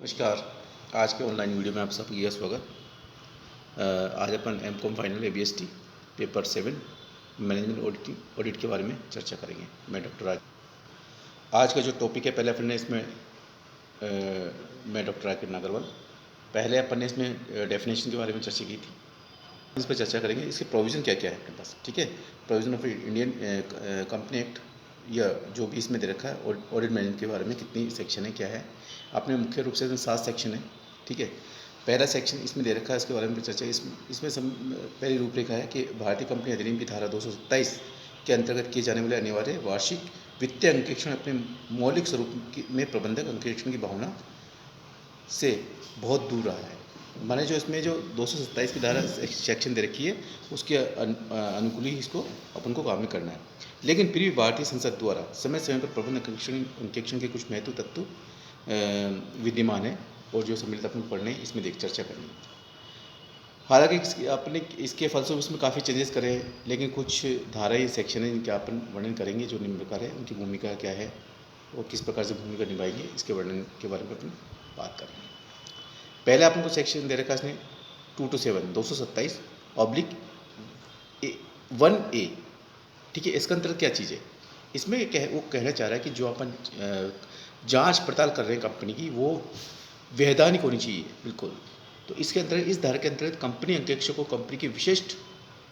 नमस्कार। आज के ऑनलाइन वीडियो में आप सबका स्वागत। आज अपन MCom final ABST paper 7 management audit के बारे में चर्चा करेंगे। मैं डॉक्टर राज। आज का जो टॉपिक है, पहले अपन ने इसमें मैं डॉक्टर राकेश नागरवाल। पहले अपन ने इसमें डेफिनेशन के बारे में चर्चा की थी, इस पर चर्चा करेंगे। इसके प्रोविज़न क्या क्या है अपने पास, ठीक है। Provision of Indian company act या जो भी इसमें दे रखा है, ऑडिट मैनेजमेंट के बारे में कितनी सेक्शन है, क्या है। आपने मुख्य रूप से 7 सेक्शन है, ठीक है। पहला सेक्शन इसमें दे रखा है, इसके बारे में चर्चा। इसमें पहली रूपरेखा है कि भारतीय कंपनी अधिनियम की धारा 227 के अंतर्गत किए जाने वाले अनिवार्य वार्षिक वित्तीय अंकेक्षण अपने मौलिक स्वरूप में प्रबंधक अंकेक्षण की भावना से बहुत दूर रहा है। माने जो इसमें जो 227 की धारा सेक्शन दे रखी है, उसके अनुकूल ही इसको अपन को काम में करना है। लेकिन फिर भी भारतीय संसद द्वारा समय समय पर प्रबंध अंकेक्षण के कुछ महत्व तत्व विद्यमान है, और जो सम्मिलित अपन पढ़ने इसमें चर्चा करनी है। हालांकि अपने इसके फलस्वरूप इसमें काफ़ी चेंजेस करे हैं, लेकिन कुछ धाराएं सेक्शन है इनके अपन वर्णन करेंगे। जो निम्न प्रकार है, उनकी भूमिका क्या है और किस प्रकार से भूमिका निभाएंगे, इसके वर्णन के बारे में अपन बात करेंगे। पहले अपन को सेक्शन दे रखा है इसने 2 to 7 227/1A, ठीक है। इसके अंतर्गत क्या चीज़ है, इसमें वो कहना चाह रहा है कि जो अपन जांच पड़ताल कर रहे हैं कंपनी की, वो वैधानिक होनी चाहिए, बिल्कुल। तो इसके अंतर्गत, इस धारा के अंतर्गत कंपनी अंकेक्षक को कंपनी के विशिष्ट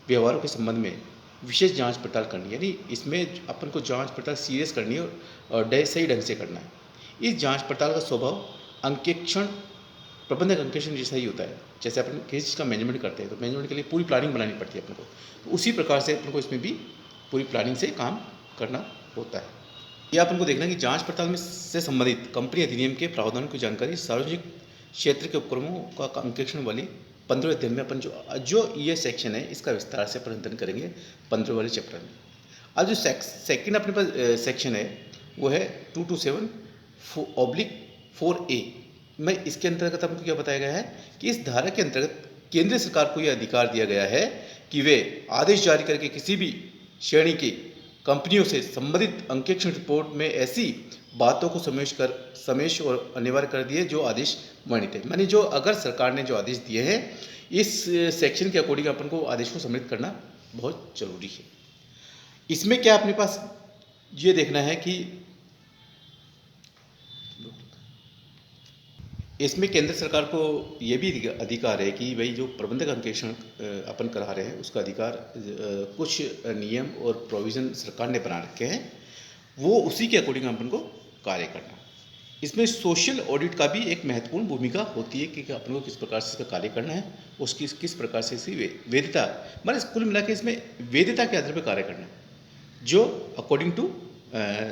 व्यवहारों के संबंध में विशेष जांच पड़ताल करनी है। यानी इसमें अपन को जांच पड़ताल सीरियस करनी है और सही ढंग से करना है। इस जांच पड़ताल का स्वभाव अंकेक्षण प्रबंधक अंकेक्षण जैसा ही होता है। जैसे अपन किसी चीज़ का मैनेजमेंट करते हैं, तो मैनेजमेंट के लिए पूरी प्लानिंग बनानी पड़ती है अपन को, तो उसी प्रकार से अपन को इसमें भी पूरी प्लानिंग से काम करना होता है। यह अपन को देखना है कि जांच पड़ताल में से संबंधित कंपनी अधिनियम के प्रावधानों की जानकारी सार्वजनिक क्षेत्र के उपक्रमों का अंकेक्षण वाली 15वें अध्याय में अपन जो ये सेक्शन है, इसका विस्तार से अपन अध्ययन करेंगे 15 वाले चैप्टर में। अब जो सेकेंड अपने पास सेक्शन है, वो है 2 to 7/4A में। इसके अंतर्गत आपको क्या बताया गया है कि इस धारा के अंतर्गत केंद्र सरकार को यह अधिकार दिया गया है कि वे आदेश जारी करके किसी भी श्रेणी की कंपनियों से संबंधित अंकेक्षण रिपोर्ट में ऐसी बातों को समेश और अनिवार्य कर दिए जो आदेश वर्णित है। मानी जो अगर सरकार ने जो आदेश दिए हैं, इस सेक्शन के अकॉर्डिंग अपन को आदेश को सम्मिलित करना बहुत जरूरी है। इसमें क्या अपने पास ये देखना है कि इसमें केंद्र सरकार को ये भी अधिकार है कि भाई जो प्रबंधक अंकेक्षण अपन करा रहे हैं, उसका अधिकार कुछ नियम और प्रोविज़न सरकार ने बना रखे हैं, वो उसी के अकॉर्डिंग अपन को कार्य करना। इसमें सोशल ऑडिट का भी एक महत्वपूर्ण भूमिका होती है कि अपन को किस प्रकार से इसका कार्य करना है, उसकी किस प्रकार से इसकी वैधता, मतलब कुल मिला के इसमें वैधता के आधार पर कार्य करना है, जो अकॉर्डिंग टू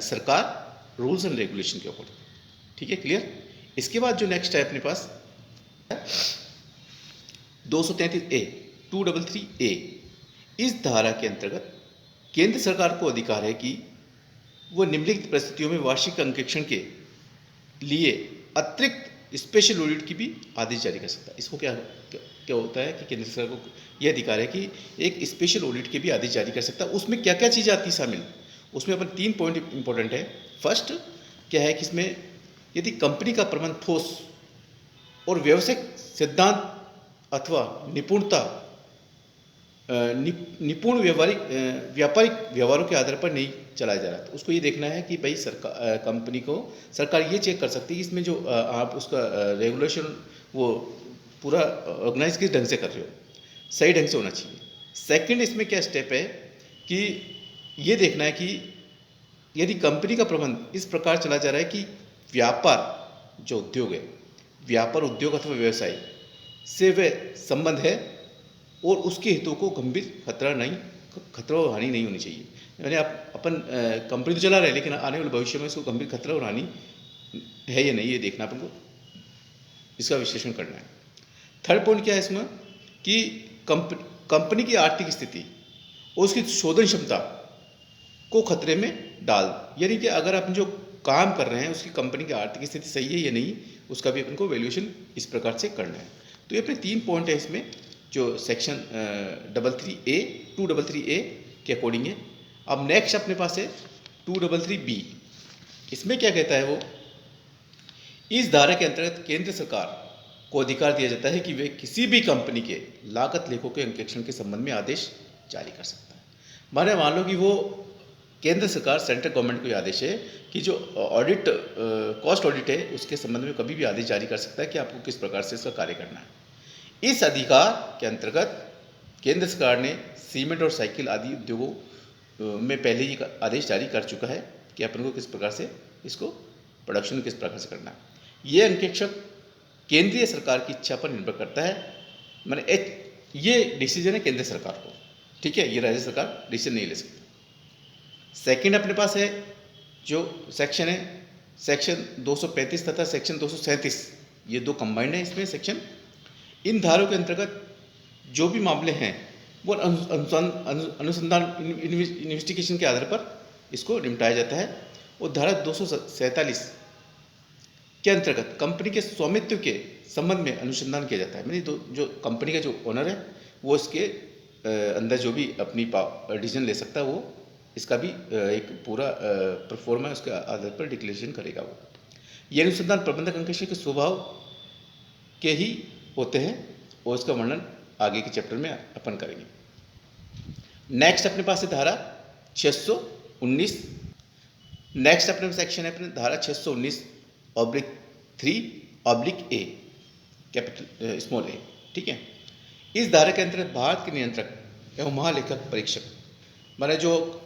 सरकार रूल्स एंड रेगुलेशन के अकॉर्डिंग, ठीक है। क्लियर। इसके बाद जो नेक्स्ट है अपने पास 233A 233A। इस धारा के अंतर्गत केंद्र सरकार को अधिकार है कि वह निम्नलिखित परिस्थितियों में वार्षिक अंकेक्षण के लिए अतिरिक्त स्पेशल ऑडिट की भी आदेश जारी कर सकता है। इसको क्या होता है कि केंद्र सरकार को यह अधिकार है कि एक स्पेशल ऑडिट के भी आदेश जारी कर सकता है। उसमें क्या क्या चीज़ें आती शामिल, उसमें अपन 3 पॉइंट इंपॉर्टेंट है। फर्स्ट क्या है कि इसमें यदि कंपनी का प्रबंध ठोस और व्यावसायिक सिद्धांत अथवा निपुण व्यापारिक व्यवहारों के आधार पर नहीं चलाया जा रहा, तो उसको ये देखना है कि भाई कंपनी को सरकार ये चेक कर सकती है कि इसमें जो आप उसका रेगुलेशन वो पूरा ऑर्गेनाइज किस ढंग से कर रहे हो, सही ढंग से होना चाहिए। सेकंड इसमें क्या स्टेप है कि ये देखना है कि यदि कंपनी का प्रबंध इस प्रकार चला जा रहा है कि व्यापार जो उद्योग है, व्यापार उद्योग अथवा व्यवसाय से वह संबंध है और उसके हितों को गंभीर खतरा और हानि नहीं होनी चाहिए। यानी आप अपन कंपनी तो चला रहे हैं, लेकिन आने वाले भविष्य में इसको गंभीर खतरा और हानि है या नहीं, ये देखना अपन को, इसका विश्लेषण करना है। थर्ड पॉइंट क्या है इसमें कि कंपनी की आर्थिक स्थिति और उसकी शोधन क्षमता को खतरे में डाल, यानी कि अगर अपन जो काम कर रहे हैं उसकी कंपनी की आर्थिक स्थिति सही है या नहीं, उसका भी अपन को वैल्यूएशन इस प्रकार से करना है। तो ये अपने 3 पॉइंट है इसमें जो सेक्शन 233A के अकॉर्डिंग है। अब नेक्स्ट अपने पास है 233B। इसमें क्या कहता है वो इस धारा के अंतर्गत केंद्र सरकार को अधिकार दिया जाता है कि वे किसी भी कंपनी के लागत लेखों के अंकेक्षण के संबंध में आदेश जारी कर सकता है। माने मान लो कि वो केंद्र सरकार, सेंट्रल गवर्नमेंट को आदेश है कि जो ऑडिट, कॉस्ट ऑडिट है, उसके संबंध में कभी भी आदेश जारी कर सकता है कि आपको किस प्रकार से इसका कार्य करना है। इस अधिकार के अंतर्गत केंद्र सरकार ने सीमेंट और साइकिल आदि उद्योगों में पहले ही आदेश जारी कर चुका है कि अपन को किस प्रकार से इसको प्रोडक्शन किस प्रकार से करना है। ये अंकेक्षक केंद्रीय सरकार की इच्छा पर निर्भर करता है। माने ये डिसीजन है केंद्र सरकार को, ठीक है, ये राज्य सरकार डिसीजन नहीं ले सकती। सेकंड अपने पास है जो सेक्शन है, सेक्शन 235 तथा सेक्शन 237, ये दो कंबाइंड है इसमें सेक्शन। इन धारों के अंतर्गत जो भी मामले हैं वो अनुसंधान इन्वेस्टिगेशन के आधार पर इसको निपटाया जाता है। और धारा 247 के अंतर्गत कंपनी के स्वामित्व के संबंध में अनुसंधान किया जाता है। यानी जो कंपनी का जो ओनर है वो इसके अंदर जो भी अपनी डिसीजन ले सकता है, वो इसका भी एक पूरा परफॉर्मा उसके आधार पर डिक्लेरेशन करेगा। वो ये अनुसंधान प्रबंधक अंकेक्षण के स्वभाव के ही होते हैं और इसका वर्णन आगे के चैप्टर में अपन करेंगे। नेक्स्ट अपने पास है धारा 619। नेक्स्ट अपने सेक्शन है अपने धारा 619/3/A कैपिटल स्मॉल a, ठीक है। इस धारा के अंतर्गत भारत के नियंत्रक एवं महालेखक परीक्षक माने जो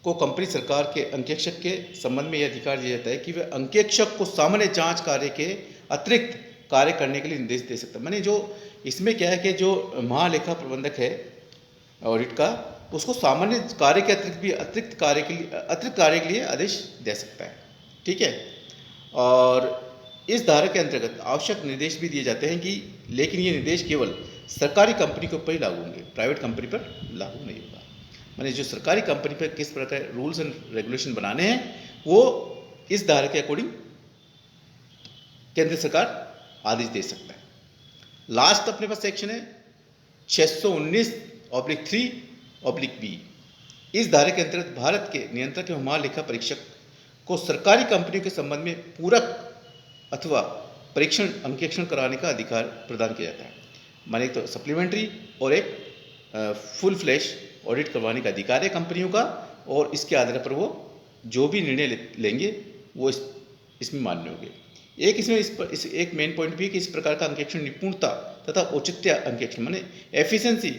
को कंपनी सरकार के अंकेक्षक के संबंध में यह अधिकार दिया जाता है कि वह अंकेक्षक को सामान्य जांच कार्य के अतिरिक्त कार्य करने के लिए निर्देश दे सकता है। माने जो इसमें क्या है कि जो महालेखा प्रबंधक है ऑडिट का, उसको सामान्य कार्य के अतिरिक्त भी अतिरिक्त कार्य के लिए आदेश दे सकता है, ठीक है। और इस धारा के अंतर्गत आवश्यक निर्देश भी दिए जाते हैं कि लेकिन ये निर्देश केवल सरकारी कंपनी के ऊपर ही लागू होंगे, प्राइवेट कंपनी पर लागू नहीं होगा। माने जो सरकारी कंपनी पर किस प्रकार रूल्स एंड रेगुलेशन बनाने हैं वो इस धारा के अकॉर्डिंग केंद्र सरकार आदेश दे सकता है। लास्ट अपने पास सेक्शन है 619/3/B। इस धारा के अंतर्गत भारत के नियंत्रक एवं महालेखा परीक्षक को सरकारी कंपनियों के संबंध में पूरक अथवा परीक्षण अंकेक्षण कराने का अधिकार प्रदान किया जाता है। माने एक तो सप्लीमेंट्री और एक फुल फ्लैश ऑडिट करवाने का अधिकार है कंपनियों का, और इसके आधार पर वो जो भी निर्णय लेंगे वो इसमें मान्य होंगे। एक इसमें इस एक मेन पॉइंट भी है कि इस प्रकार का अंकेक्षण निपुणता तथा औचित्य अंकेक्षण माने एफिशिएंसी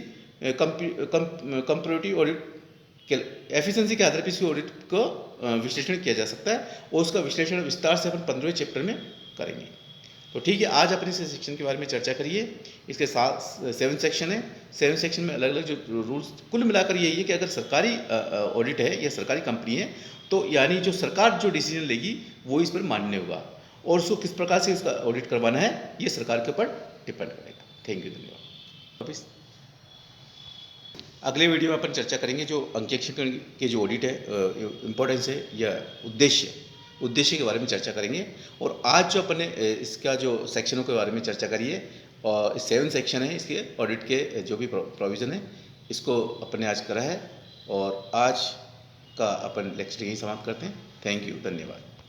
कंपैरेटिव ऑडिट के एफिशिएंसी के आधार पर इसकी ऑडिट को विश्लेषण किया जा सकता है, और उसका विश्लेषण विस्तार से अपन 15वें चैप्टर में करेंगे। तो ठीक है, आज अपने इस सेक्शन के बारे में चर्चा करिए। इसके साथ 7 सेक्शन है, 7 सेक्शन में अलग अलग जो रूल्स, कुल मिलाकर यही है कि अगर सरकारी ऑडिट है या सरकारी कंपनी है तो यानी जो सरकार जो डिसीजन लेगी वो इस पर मान्य होगा, और उसको किस प्रकार से इसका ऑडिट करवाना है ये सरकार के ऊपर डिपेंड करेगा। थैंक यू, धन्यवाद। अगले वीडियो में अपन चर्चा करेंगे जो अंकेक्षण के जो ऑडिट है, इम्पोर्टेंस है या उद्देश्य के बारे में चर्चा करेंगे। और आज जो अपने इसका जो सेक्शनों के बारे में चर्चा करिए, और 7 सेक्शन है इसके ऑडिट के जो भी प्रोविज़न है इसको अपने आज करा है, और आज का अपन लेक्चर यहीं समाप्त करते हैं। थैंक यू, धन्यवाद।